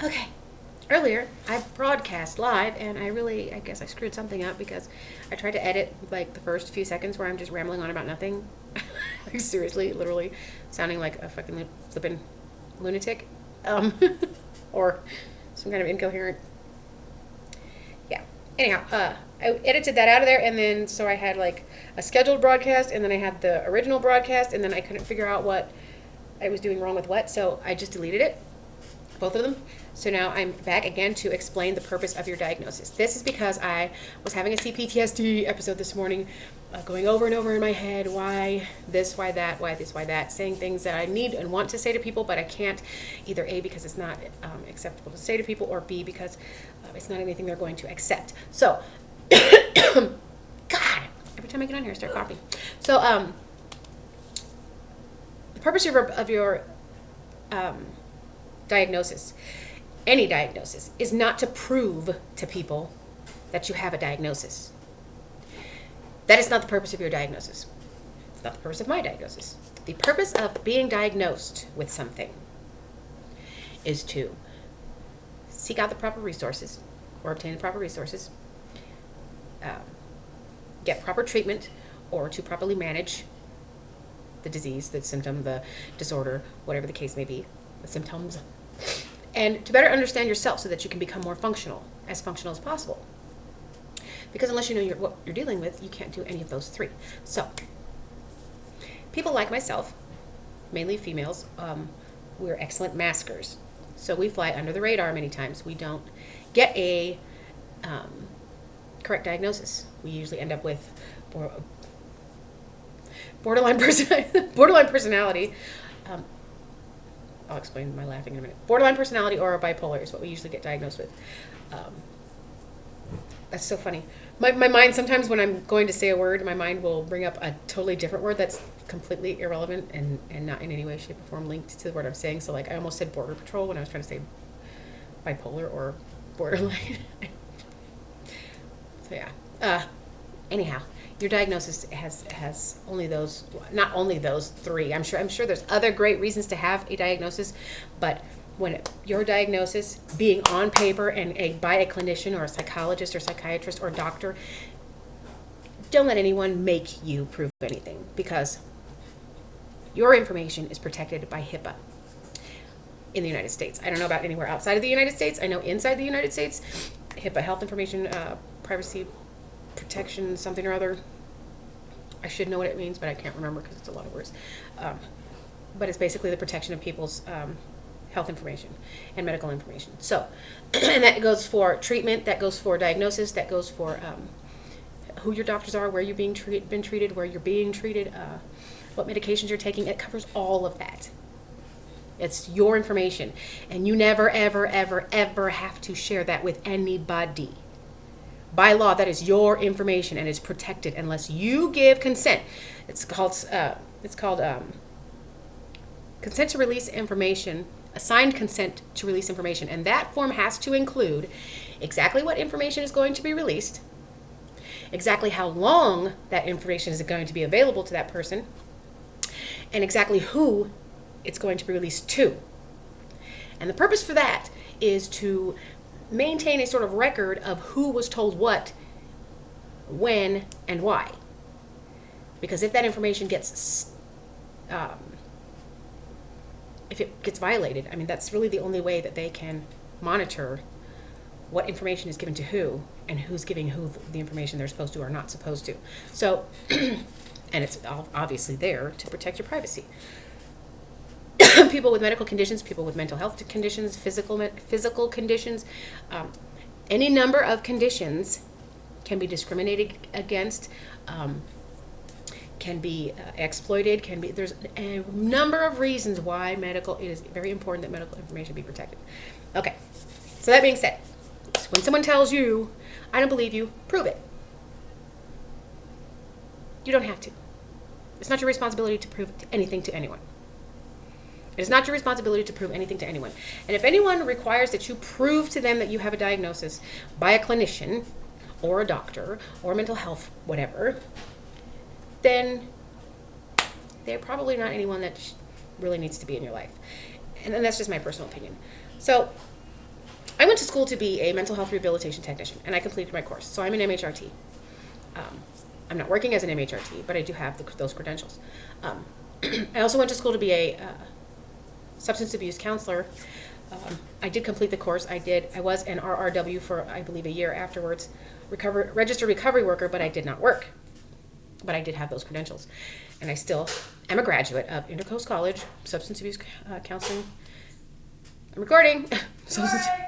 Okay. Earlier, I broadcast live, and I guess I screwed something up because I tried to edit like the first few seconds where I'm just rambling on about nothing. Like seriously, literally, sounding like a fucking flippin' lunatic, um, or some kind of incoherent. Yeah. Anyhow, I edited that out of there, and then so I had like a scheduled broadcast, and then I had the original broadcast, and then I couldn't figure out what I was doing wrong with what, so I just deleted it, both of them. So now I'm back again to explain the purpose of your diagnosis. This is because I was having a CPTSD episode this morning, going over and over in my head, why this, why that, why this, why that, saying things that I need and want to say to people, but I can't, either A, because it's not acceptable to say to people, or B, because it's not anything they're going to accept. So, God, every time I get on here, I start coughing. So, the purpose of your diagnosis, any diagnosis, is not to prove to people that you have a diagnosis. That is not the purpose of your diagnosis. It's not the purpose of my diagnosis. The purpose of being diagnosed with something is to seek out the proper resources or obtain the proper resources, get proper treatment, or to properly manage the disease, the symptom, the disorder, whatever the case may be, the symptoms, and to better understand yourself so that you can become more functional as possible. Because unless you know what you're dealing with, you can't do any of those three. So, people like myself, mainly females, we're excellent maskers. So we fly under the radar many times. We don't get a correct diagnosis. We usually end up with borderline personality. I'll explain my laughing in a minute. Borderline personality or a bipolar is what we usually get diagnosed with. That's so funny. My mind, sometimes when I'm going to say a word, my mind will bring up a totally different word that's completely irrelevant and not in any way, shape, or form linked to the word I'm saying. So, like, I almost said border patrol when I was trying to say bipolar or borderline. So, yeah. Anyhow, your diagnosis has only those, not only those three. I'm sure there's other great reasons to have a diagnosis, but when your diagnosis being on paper and by a clinician or a psychologist or psychiatrist or doctor, don't let anyone make you prove anything, because your information is protected by HIPAA in the United States. I don't know about anywhere outside of the United States. I know inside the United States, HIPAA, Health Information Privacy Protection something or other. I should know what it means, but I can't remember because it's a lot of words. But it's basically the protection of people's health information and medical information. So, and that goes for treatment, that goes for diagnosis, that goes for who your doctors are, where you're been treated, where you're being treated, what medications you're taking. It covers all of that. It's your information, and you never, ever, ever, ever have to share that with anybody. By law, that is your information, and it's protected unless you give consent. It's called consent to release information, assigned consent to release information, and that form has to include exactly what information is going to be released, exactly how long that information is going to be available to that person, and exactly who it's going to be released to. And the purpose for that is to maintain a sort of record of who was told what, when, and why. Because if that information gets if it gets violated, I mean, that's really the only way that they can monitor what information is given to who and who's giving who the information they're supposed to or not supposed to. So, and it's obviously there to protect your privacy. People with medical conditions, people with mental health conditions, physical conditions, any number of conditions can be discriminated against, can be exploited, there's a number of reasons why it is very important that medical information be protected. Okay, so that being said, when someone tells you, I don't believe you, prove it. You don't have to. It's not your responsibility to prove anything to anyone. It is not your responsibility to prove anything to anyone. And if anyone requires that you prove to them that you have a diagnosis by a clinician or a doctor or mental health, whatever, then they're probably not anyone that really needs to be in your life. And that's just my personal opinion. So I went to school to be a mental health rehabilitation technician, and I completed my course. So I'm an MHRT. I'm not working as an MHRT, but I do have those credentials. I also went to school to be a substance abuse counselor. I did complete the course. I was an RRW for, I believe, a year afterwards, registered recovery worker, but I did not work. But I did have those credentials. And I still am a graduate of Intercoast College, substance abuse counseling. I'm recording.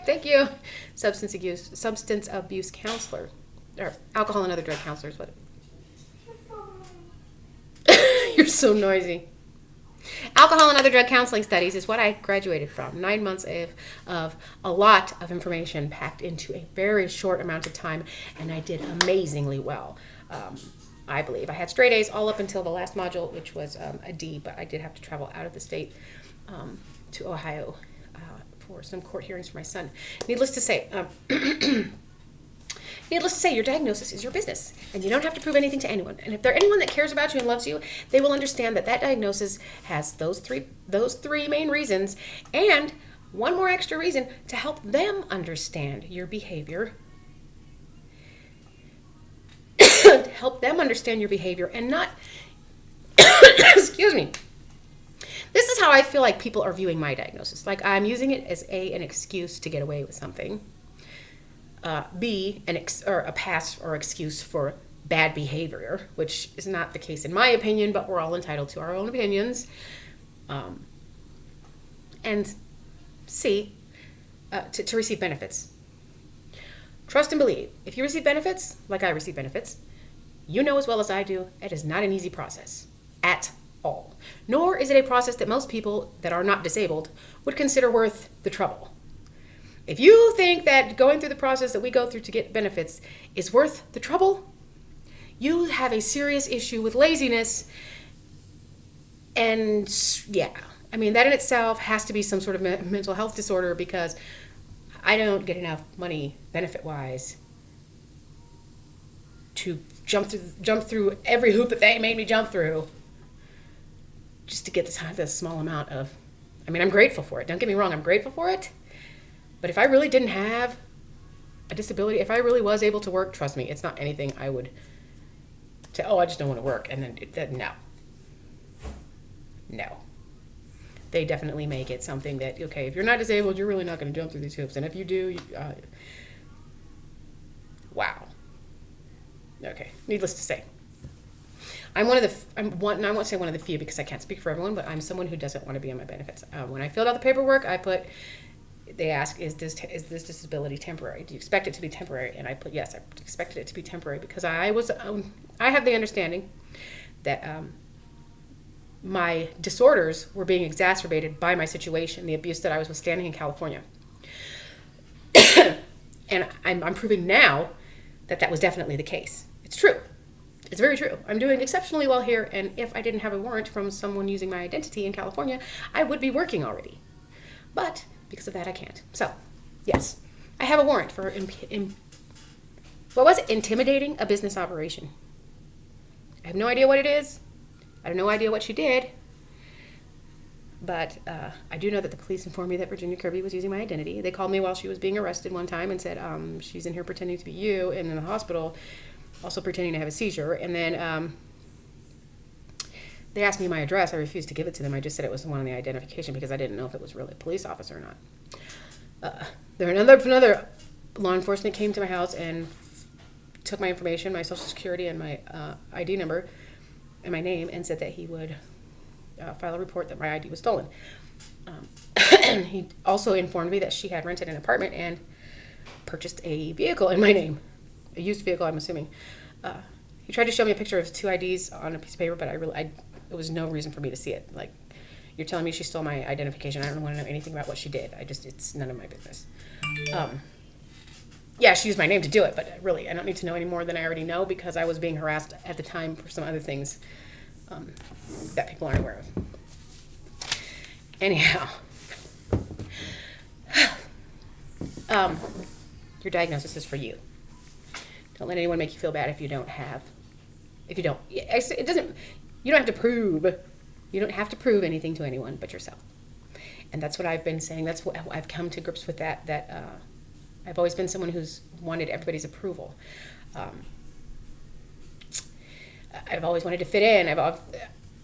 Thank you. Substance abuse counselor, or alcohol and other drug counselors. But you're so noisy. Alcohol and other drug counseling studies is what I graduated from. 9 months of a lot of information packed into a very short amount of time, and I did amazingly well. I believe I had straight A's all up until the last module, which was a D, but I did have to travel out of the state to Ohio for some court hearings for my son. Needless to say, your diagnosis is your business, and you don't have to prove anything to anyone. And if there's anyone that cares about you and loves you, they will understand that diagnosis has those three main reasons, and one more extra reason to help them understand your behavior. To help them understand your behavior and not, excuse me. This is how I feel like people are viewing my diagnosis. Like I'm using it as an excuse to get away with something. B, a pass or excuse for bad behavior, which is not the case in my opinion, but we're all entitled to our own opinions. And C, to receive benefits. Trust and believe. If you receive benefits, like I receive benefits, you know as well as I do, it is not an easy process at all. Nor is it a process that most people that are not disabled would consider worth the trouble. If you think that going through the process that we go through to get benefits is worth the trouble, you have a serious issue with laziness. And yeah, I mean, that in itself has to be some sort of mental health disorder, because I don't get enough money benefit-wise to jump through every hoop that they made me jump through just to get this small amount of, I mean, I'm grateful for it. Don't get me wrong, I'm grateful for it. But if I really didn't have a disability, if I really was able to work, trust me, it's not anything I would say, oh, I just don't want to work. And then, no. They definitely make it something that, okay, if you're not disabled, you're really not going to jump through these hoops. And if you do, wow. Okay, needless to say. I won't say one of the few because I can't speak for everyone, but I'm someone who doesn't want to be on my benefits. When I filled out the paperwork, they ask, is this disability temporary? Do you expect it to be temporary? And I put, yes, I expected it to be temporary, because I have the understanding that my disorders were being exacerbated by my situation, the abuse that I was withstanding in California. And I'm proving now that was definitely the case. It's true. It's very true. I'm doing exceptionally well here, and if I didn't have a warrant from someone using my identity in California, I would be working already. But because of that, I can't. So, yes, I have a warrant for intimidating a business operation. I have no idea what it is. I have no idea what she did. But I do know that the police informed me that Virginia Kirby was using my identity. They called me while she was being arrested one time and said, she's in here pretending to be you, and in the hospital also pretending to have a seizure. And then they asked me my address. I refused to give it to them. I just said it was the one on the identification because I didn't know if it was really a police officer or not. Another law enforcement came to my house and took my information, my social security and my ID number and my name, and said that he would file a report that my ID was stolen. He also informed me that she had rented an apartment and purchased a vehicle in my name, a used vehicle, I'm assuming. He tried to show me a picture of 2 IDs on a piece of paper, but it was no reason for me to see it. Like, you're telling me she stole my identification. I don't want to know anything about what she did. It's none of my business. Yeah, she used my name to do it, but really, I don't need to know any more than I already know, because I was being harassed at the time for some other things that people aren't aware of. Anyhow, your diagnosis is for you. Don't let anyone make you feel bad if you don't. You don't have to prove anything to anyone but yourself. And that's what I've been saying. That's what I've come to grips with, that I've always been someone who's wanted everybody's approval. I've always wanted to fit in.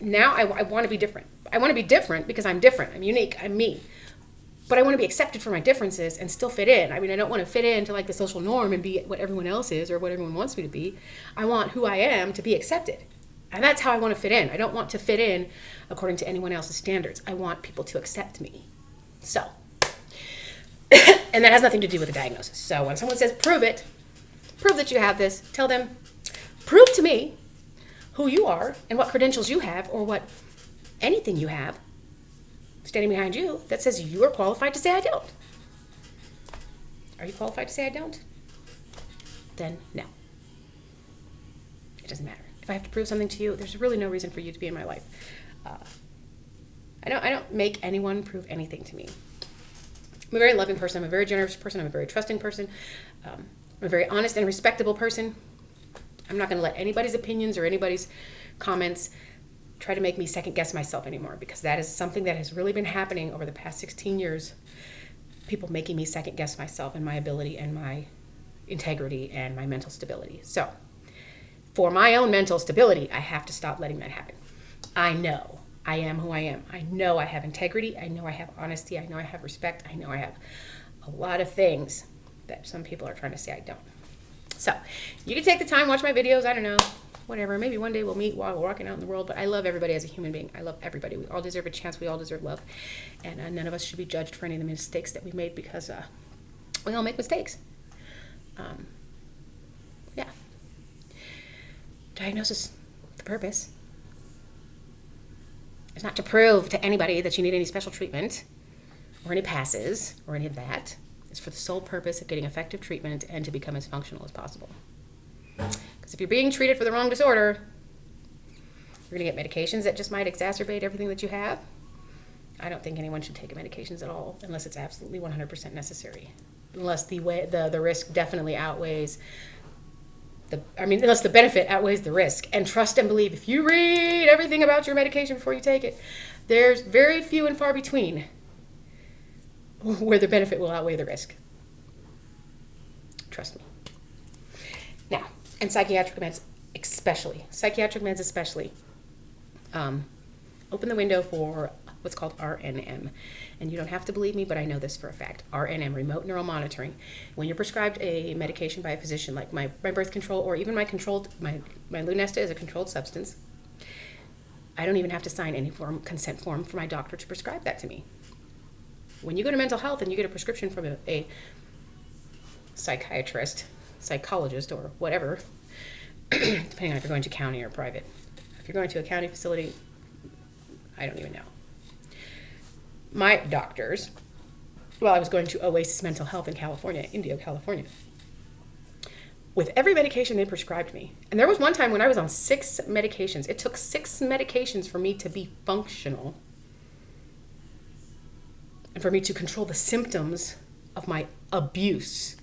Now I want to be different. I want to be different because I'm different. I'm unique. I'm me. But I want to be accepted for my differences and still fit in. I mean, I don't want to fit into like the social norm and be what everyone else is or what everyone wants me to be. I want who I am to be accepted. And that's how I want to fit in. I don't want to fit in according to anyone else's standards. I want people to accept me. So, and that has nothing to do with the diagnosis. So when someone says, prove it, prove that you have this, tell them, prove to me who you are and what credentials you have or what anything you have standing behind you that says you are qualified to say I don't. Are you qualified to say I don't? Then no. It doesn't matter. If I have to prove something to you, there's really no reason for you to be in my life. I don't make anyone prove anything to me. I'm a very loving person. I'm a very generous person. I'm a very trusting person. I'm a very honest and respectable person. I'm not going to let anybody's opinions or anybody's comments try to make me second guess myself anymore, because that is something that has really been happening over the past 16 years. People making me second guess myself and my ability and my integrity and my mental stability. So for my own mental stability, I have to stop letting that happen. I know I am who I am. I know I have integrity. I know I have honesty. I know I have respect. I know I have a lot of things that some people are trying to say I don't. So you can take the time, watch my videos. I don't know, whatever. Maybe one day we'll meet while we're walking out in the world. But I love everybody as a human being. I love everybody. We all deserve a chance. We all deserve love. And none of us should be judged for any of the mistakes that we made, because we all make mistakes. Yeah. Diagnosis, the purpose is not to prove to anybody that you need any special treatment or any passes or any of that. It's for the sole purpose of getting effective treatment and to become as functional as possible. Because if you're being treated for the wrong disorder, you're going to get medications that just might exacerbate everything that you have. I don't think anyone should take medications at all unless it's absolutely 100% necessary. Unless the risk definitely outweighs unless the benefit outweighs the risk. And trust and believe, if you read everything about your medication before you take it, there's very few and far between where the benefit will outweigh the risk. Trust me. Now, and psychiatric meds especially. Open the window for what's called RNM. And you don't have to believe me, but I know this for a fact. RNM, remote neural monitoring. When you're prescribed a medication by a physician, like my birth control, or even my Lunesta is a controlled substance, I don't even have to sign any consent form for my doctor to prescribe that to me. When you go to mental health and you get a prescription from a psychiatrist, psychologist, or whatever, depending on if you're going to county or private. If you're going to a county facility, I don't even know. My doctors, I was going to Oasis Mental Health in California, Indio, California, with every medication they prescribed me. And there was one time when I was on 6 medications. It took 6 medications for me to be functional and for me to control the symptoms of my abuse,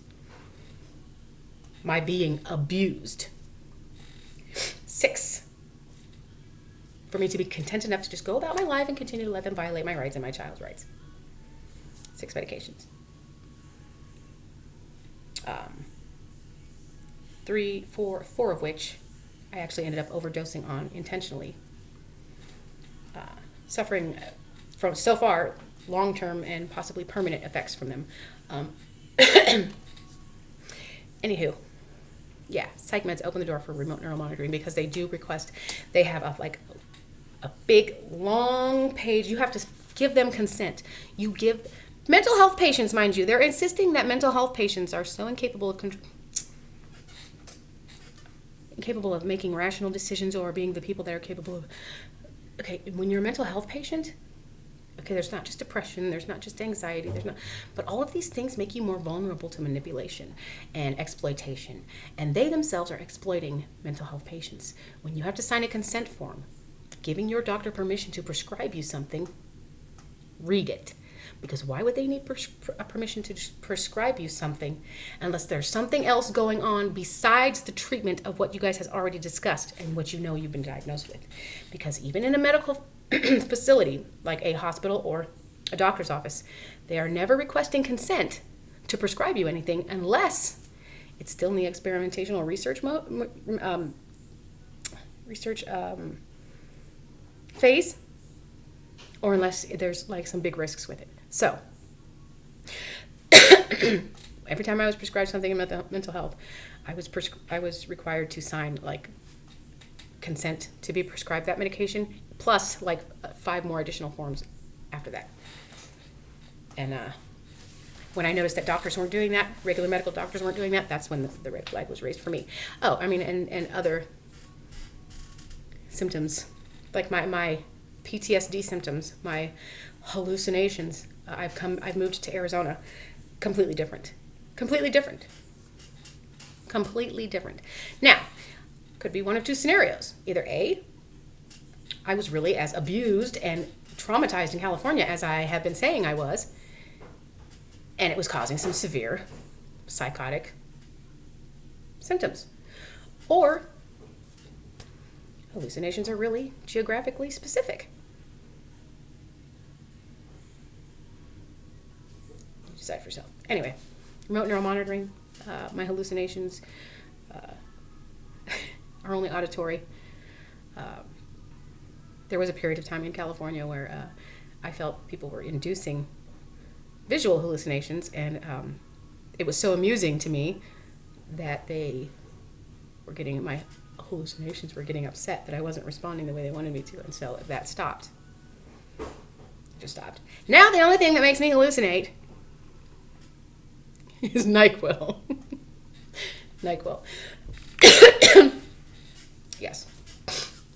my being abused. 6. For me to be content enough to just go about my life and continue to let them violate my rights and my child's rights. 6 medications. 4 of which I actually ended up overdosing on intentionally. Suffering from, so far, long-term and possibly permanent effects from them. Anywho. Yeah, psych meds open the door for remote neural monitoring, because they do request, they have a big, long page. You have to give them consent. You give mental health patients, mind you, they're insisting that mental health patients are so incapable of making rational decisions or being the people that are capable of. Okay, when you're a mental health patient, okay, there's not just depression, there's not just anxiety, but all of these things make you more vulnerable to manipulation and exploitation. And they themselves are exploiting mental health patients. When you have to sign a consent form, giving your doctor permission to prescribe you something, read it. Because why would they need permission to prescribe you something unless there's something else going on besides the treatment of what you guys has already discussed and what you know you've been diagnosed with? Because even in a medical facility, like a hospital or a doctor's office, they are never requesting consent to prescribe you anything unless it's still in the experimental research phase, or unless there's like some big risks with it. So every time I was prescribed something in mental health, I was required to sign like consent to be prescribed that medication, plus like 5 more additional forms after that. And when I noticed that doctors weren't doing that, regular medical doctors weren't doing that, that's when the red flag was raised for me. Oh, I mean, and other symptoms, like my PTSD symptoms, my hallucinations. I've moved to Arizona, completely different. Now, could be one of 2 scenarios. Either A, I was really as abused and traumatized in California as I have been saying I was, and it was causing some severe psychotic symptoms. Or hallucinations are really geographically specific. You decide for yourself. Anyway, remote neural monitoring. My hallucinations are only auditory. There was a period of time in California where I felt people were inducing visual hallucinations, and it was so amusing to me that my hallucinations were getting upset that I wasn't responding the way they wanted me to, and so that stopped. It just stopped. Now the only thing that makes me hallucinate is NyQuil. NyQuil. Yes.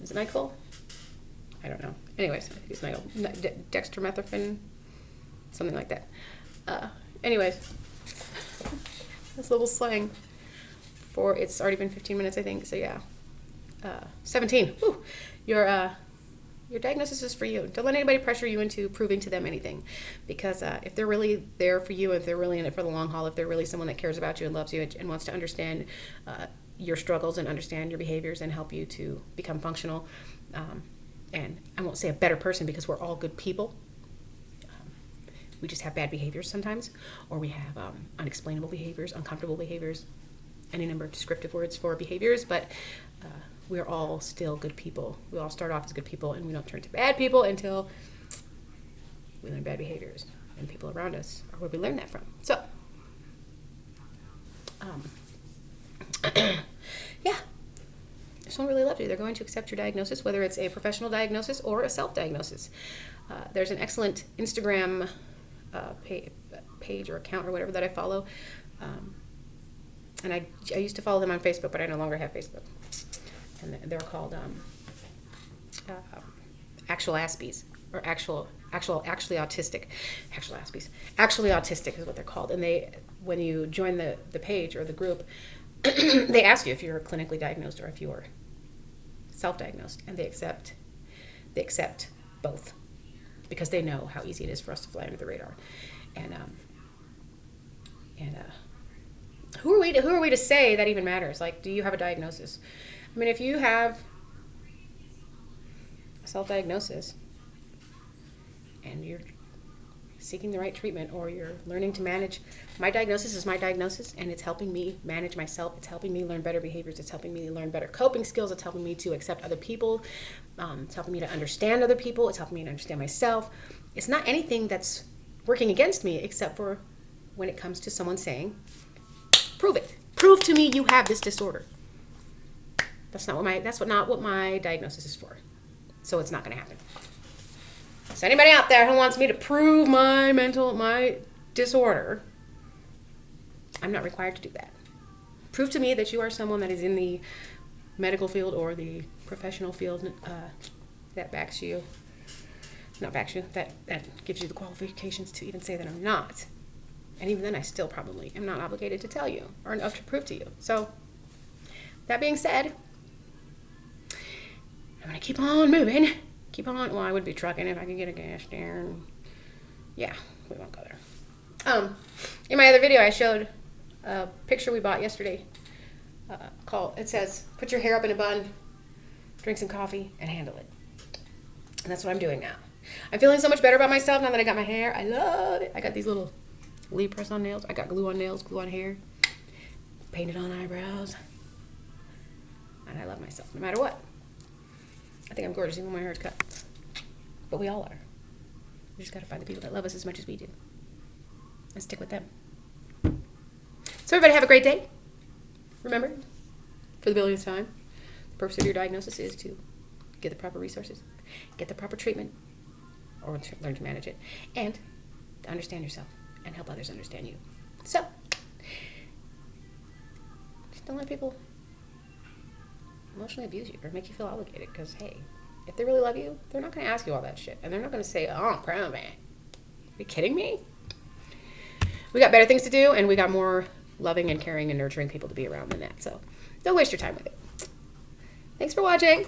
Is it NyQuil? I don't know. Anyways, I think it's NyQuil. Dextromethorphan, something like that. Anyways, this little slang for, it's already been 15 minutes, I think. So yeah, 17. Whew. Your diagnosis is for you. Don't let anybody pressure you into proving to them anything, because if they're really there for you, if they're really in it for the long haul, if they're really someone that cares about you and loves you and wants to understand your struggles and understand your behaviors and help you to become functional, and I won't say a better person, because we're all good people. We just have bad behaviors sometimes, or we have unexplainable behaviors, uncomfortable behaviors, any number of descriptive words for behaviors, but we're all still good people. We all start off as good people, and we don't turn to bad people until we learn bad behaviors, and people around us are where we learn that from. So, yeah. If someone really loves you, they're going to accept your diagnosis, whether it's a professional diagnosis or a self-diagnosis. There's an excellent Instagram page or account or whatever that I follow. And I used to follow them on Facebook, but I no longer have Facebook. And they're called Actual Aspies, or actually autistic. Actual Aspies. Actually autistic is what they're called. And when you join the page or the group, they ask you if you're clinically diagnosed or if you're self-diagnosed, and they accept both, because they know how easy it is for us to fly under the radar. And who are we to say that even matters? Like, do you have a diagnosis? I mean, if you have a self-diagnosis and you're seeking the right treatment, or you're learning to manage, my diagnosis is my diagnosis, and it's helping me manage myself. It's helping me learn better behaviors. It's helping me learn better coping skills. It's helping me to accept other people. It's helping me to understand other people. It's helping me to understand myself. It's not anything that's working against me, except for when it comes to someone saying, prove it. Prove to me you have this disorder. That's not what my diagnosis is for. So it's not going to happen. So anybody out there who wants me to prove my disorder, I'm not required to do that. Prove to me that you are someone that is in the medical field or the professional field that gives you the qualifications to even say that I'm not. And even then, I still probably am not obligated to tell you or enough to prove to you. So, that being said, I'm going to keep on moving. Well, I would be trucking if I could get a gas station. Yeah, we won't go there. In my other video, I showed a picture we bought yesterday. It says, put your hair up in a bun, drink some coffee, and handle it. And that's what I'm doing now. I'm feeling so much better about myself now that I got my hair. I love it. I got these little Leave press on nails. I got glue on nails, glue on hair, painted on eyebrows. And I love myself no matter what. I think I'm gorgeous even when my hair is cut. But we all are. We just got to find the people that love us as much as we do. And stick with them. So everybody have a great day. Remember, for the billionth time, the purpose of your diagnosis is to get the proper resources, get the proper treatment, or learn to manage it, and to understand yourself and help others understand you. So, just don't let people emotionally abuse you or make you feel obligated, because, hey, if they really love you, they're not going to ask you all that shit. And they're not going to say, oh, I'm proud of it. Are you kidding me? We got better things to do, and we got more loving and caring and nurturing people to be around than that. So don't waste your time with it. Thanks for watching.